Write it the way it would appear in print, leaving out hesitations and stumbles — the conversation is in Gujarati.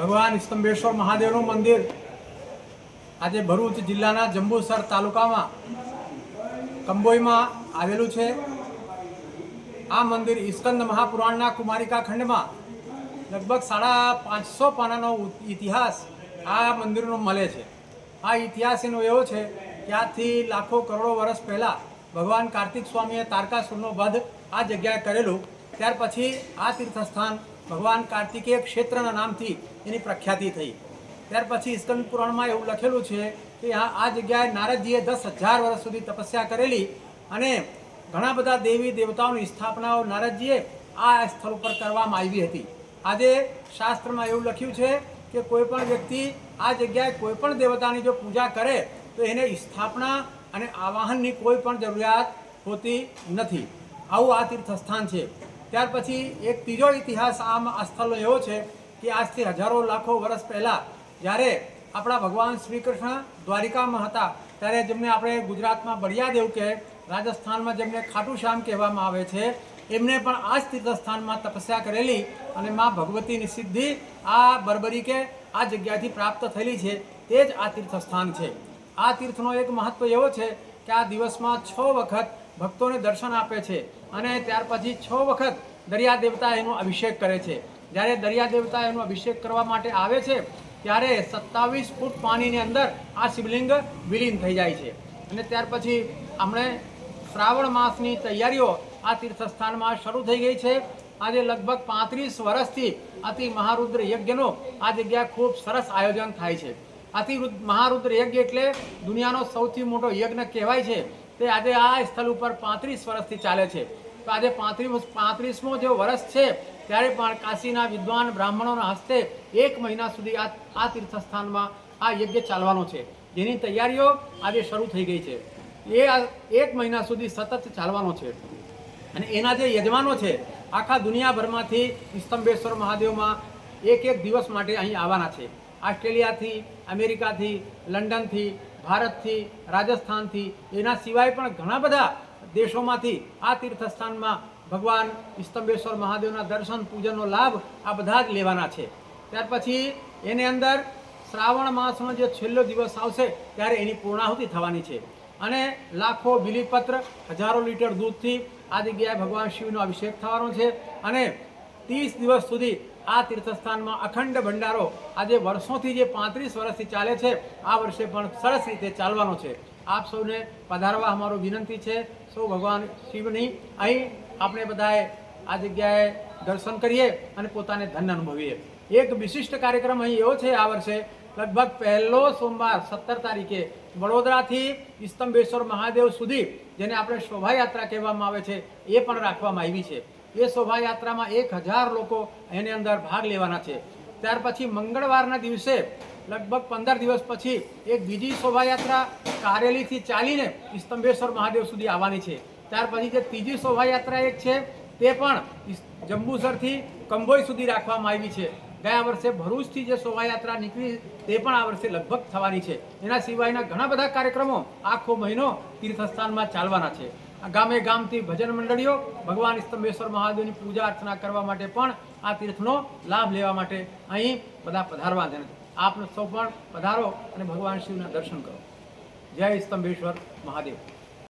ભગવાન સ્તંભેશ્વર મહાદેવનું મંદિર આજે ભરૂચ જિલ્લાના જંબુસર તાલુકામાં કંબોઈમાં આવેલું છે। આ મંદિર સ્કંદ મહાપુરાણના કુમારિકા ખંડમાં લગભગ 550 પાનાનો ઇતિહાસ આ મંદિરનો મળે છે। આ ઇતિહાસ એનો એવો છે કે આજથી લાખો કરોડો વર્ષ પહેલાં ભગવાન કાર્તિક સ્વામીએ તારકાસુરનો વધ આ જગ્યાએ કરેલું। ત્યાર પછી આ તીર્થસ્થાન ભગવાન કાર્તિકેય ક્ષેત્રના નામથી એની પ્રખ્યાતિ થઈ। ત્યાર પછી સ્કંદ પુરાણમાં એવું લખેલું છે કે આ જગ્યાએ નારદજીએ 10,000 વર્ષ સુધી તપસ્યા કરેલી અને ઘણા બધા દેવી દેવતાઓની સ્થાપનાઓ નારદજીએ આ સ્થળ ઉપર કરવામાં આવી હતી। આજે શાસ્ત્રમાં એવું લખ્યું છે કે કોઈ પણ વ્યક્તિ આ જગ્યાએ કોઈ પણ દેવતાની જો પૂજા કરે તો એને સ્થાપના અને આવાહનની કોઈ પણ જરૂરિયાત હોતી નથી। આવું આ તીર્થસ્થાન છે। ત્યાર પછી એક ત્રીજો ઇતિહાસ આ સ્થળનો એવો છે કે આજથી હજારો લાખો વર્ષ પહેલાં જ્યારે આપણા ભગવાન શ્રી કૃષ્ણ દ્વારિકામાં હતા ત્યારે જેમને આપણે ગુજરાતમાં બળિયાદેવ કહે, રાજસ્થાનમાં જેમને ખાટુ શ્યામ કહેવામાં આવે છે, એમને પણ આ જ તીર્થસ્થાનમાં તપસ્યા કરેલી અને મા ભગવતીની સિદ્ધિ આ બરબરી કે આ જગ્યાથી પ્રાપ્ત થયેલી છે। તે જ આ તીર્થસ્થાન છે। આ તીર્થનો એક મહત્વ એવો છે કે આ દિવસમાં 6 વખત ભક્તોને દર્શન આપે છે અને ત્યાર પછી 6 વખત દરિયા દેવતા એનો અભિષેક કરે છે। જ્યારે દરિયા દેવતા એનો અભિષેક કરવા માટે આવે છે ત્યારે 27 ફૂટ પાણીની અંદર આ શિવલિંગ વિલીન થઈ જાય છે। અને ત્યાર પછી હમણે શ્રાવણ માસની તૈયારીઓ આ તીર્થસ્થાનમાં શરૂ થઈ ગઈ છે। આજે લગભગ 35 વર્ષથી અતિ મહારુદ્ર યજ્ઞનો આ જગ્યાએ ખૂબ સરસ આયોજન થાય છે। અતિ મહારુદ્ર યજ્ઞ એટલે દુનિયાનો સૌથી મોટો યજ્ઞ કહેવાય છે। તે આજે આ સ્થળ ઉપર 35 વર્ષથી ચાલે છે। તો આજે 35મો જે વર્ષ છે ત્યારે પણ કાશીના વિદ્વાન બ્રાહ્મણોના હસ્તે 1 મહિના સુધી આ તીર્થસ્થાનમાં આ યજ્ઞ ચાલવાનો છે, જેની તૈયારીઓ આજે શરૂ થઈ ગઈ છે। એ 1 મહિના સુધી સતત ચાલવાનો છે અને એના જે યજમાનો છે આખા દુનિયાભરમાંથી સ્તંભેશ્વર મહાદેવમાં એક દિવસ માટે અહીં આવવાના છે। ઓસ્ટ્રેલિયાથી, અમેરિકાથી, લંડનથી, ભારતથી, રાજસ્થાનથી, એના સિવાય પણ ઘણા બધા દેશોમાંથી આ તીર્થસ્થાનમાં ભગવાન સ્તંભેશ્વર મહાદેવના દર્શન પૂજનનો લાભ આ બધા જ લેવાના છે। ત્યાર પછી એની અંદર શ્રાવણ માસનો જે છેલ્લો દિવસ આવશે ત્યારે એની પૂર્ણાહુતિ થવાની છે અને લાખો બિલીપત્ર, હજારો લીટર દૂધથી આ જગ્યાએ ભગવાન શિવનો અભિષેક થવાનો છે અને 30 દિવસ સુધી આ તીર્થસ્થાનમાં અખંડ ભંડારો આજે વર્ષોથી જે 35 વર્ષથી ચાલે છે આ વર્ષે પણ સરસ રીતે ચાલવાનો છે। આપ સૌને પધારવા અમારું વિનંતી છે। સૌ ભગવાન શિવની અહીં આપણે બધાએ આ જગ્યાએ દર્શન કરીએ અને પોતાને ધન્ય અનુભવીએ। એક વિશિષ્ટ કાર્યક્રમ અહીં એવો છે આ વર્ષે લગભગ પહેલો સોમવાર 17 તારીખે વડોદરાથી સ્તંભેશ્વર મહાદેવ સુધી જેને આપણે શોભાયાત્રા કહેવામાં આવે છે એ પણ રાખવામાં આવી છે। એ શોભાયાત્રામાં 1000 લોકો એની અંદર ભાગ લેવાના છે। ત્યાર પછી મંગળવારના દિવસે લગભગ 15 દિવસ પછી એક બીજી શોભાયાત્રા કારેલીથી ચાલીને સ્તંભેશ્વર મહાદેવ સુધી આવવાની છે। ત્યાર પછી જે ત્રીજી શોભાયાત્રા એક છે તે પણ જંબુસરથી કંબોઈ સુધી રાખવામાં આવી છે। ગયા વર્ષે ભરૂચથી જે શોભાયાત્રા નીકળી તે પણ આ વર્ષે લગભગ થવાની છે। એના સિવાયના ઘણા બધા કાર્યક્રમો આખો મહિનો તીર્થસ્થાનમાં ચાલવાના છે। ગામે ગામથી ભજન મંડળીઓ ભગવાન સ્તંભેશ્વર મહાદેવની પૂજા અર્ચના કરવા માટે પણ આ તીર્થનો લાભ લેવા માટે અહીં બધા પધારવા છે। આપને સૌ પણ પધારો અને ભગવાન શિવના દર્શન કરો। જય સ્તંભેશ્વર મહાદેવ।